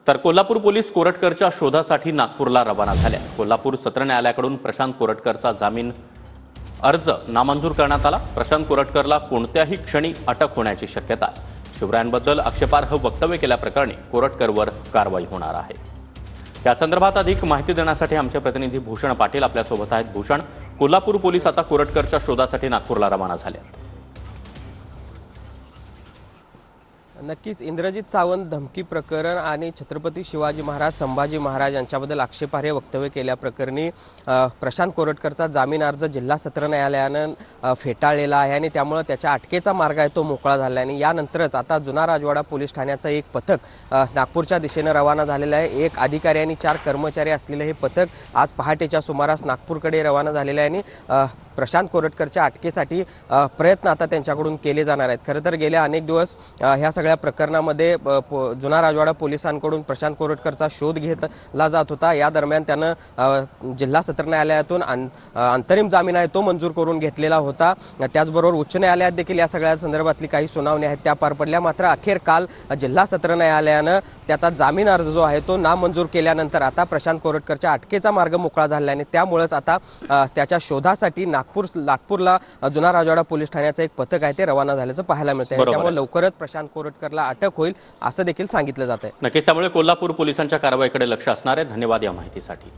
तर कोल्हापूर पोलीस कोरटकरच्या शोधासाठी नागपूरला रवाना झाले। कोल्हापूर सत्र न्यायालयाकडून प्रशांत कोरटकरचा जामीन अर्ज नामंजूर करण्यात आला। प्रशांत कोरटकरला कोणत्याही क्षणी अटक होण्याची शक्यता आहे। शिवरायांबद्दल आक्षेपार्ह वक्तव्य केल्याप्रकरणी कोरटकरवर कारवाई होणार आहे। या संदर्भात अधिक माहिती देण्यासाठी आमचे प्रतिनिधी भूषण पाटील आपल्यासोबत आहेत। भूषण, कोल्हापूर पोलीस आता कोरटकरच्या शोधासाठी नागपूरला रवाना झाले आहेत। नक्कीच इंद्रजित सावंत धमकी प्रकरण आणि छत्रपती शिवाजी महाराज संभाजी महाराज यांच्याबद्दल आक्षेपार्ह वक्तव्य केल्याप्रकरणी प्रशांत कोरटकरचा जामीन अर्ज जिल्हा सत्र न्यायालयानं फेटाळलेला आहे आणि त्यामुळे त्याच्या अटकेचा मार्ग आहे तो मोकळा झाला आणि यानंतरच आता जुना राजवाडा पोलीस ठाण्याचं एक पथक नागपूरच्या दिशेने रवाना झालेलं आहे। एक अधिकारी आणि 4 कर्मचारी असलेले हे पथक आज पहाटेच्या सुमारास नागपूरकडे रवाना झालेले आहे आणि प्रशांत कोरटकरच्या अटकेसाठी प्रयत्न आता त्यांच्याकडून केले जाणार आहेत। खरं तर गेल्या अनेक दिवस ह्या सगळ्या प्रकरणामध्ये जुना राजवाडा पोलिसांकडून प्रशांत कोरटकरचा शोध घेतला जात होता। या दरम्यान त्यानं जिल्हा सत्र न्यायालयातून अंतरिम जामीन आहे तो मंजूर करून घेतलेला होता। त्याचबरोबर उच्च न्यायालयात देखील या सगळ्या संदर्भातली काही सुनावणी आहेत त्या पार पडल्या। मात्र अखेर काल जिल्हा सत्र न्यायालयानं त्याचा जामीन अर्ज जो आहे तो नामंजूर केल्यानंतर आता प्रशांत कोरटकरच्या अटकेचा मार्ग मोकळा झाला आणि त्यामुळेच आता त्याच्या शोधासाठी नागपूरला जुना राजवाडा पोलीस ठाण्याचं एक पथक आहे ते रवाना झाल्याचं पाहायला मिळतंय। त्यामुळे लवकरच प्रशांत कोरटकरला अटक होईल असं देखील सांगितलं जात आहे। नक्कीच त्यामुळे कोल्हापूर पोलिसांच्या कारवाईकडे लक्ष असणार आहे। धन्यवाद या माहितीसाठी।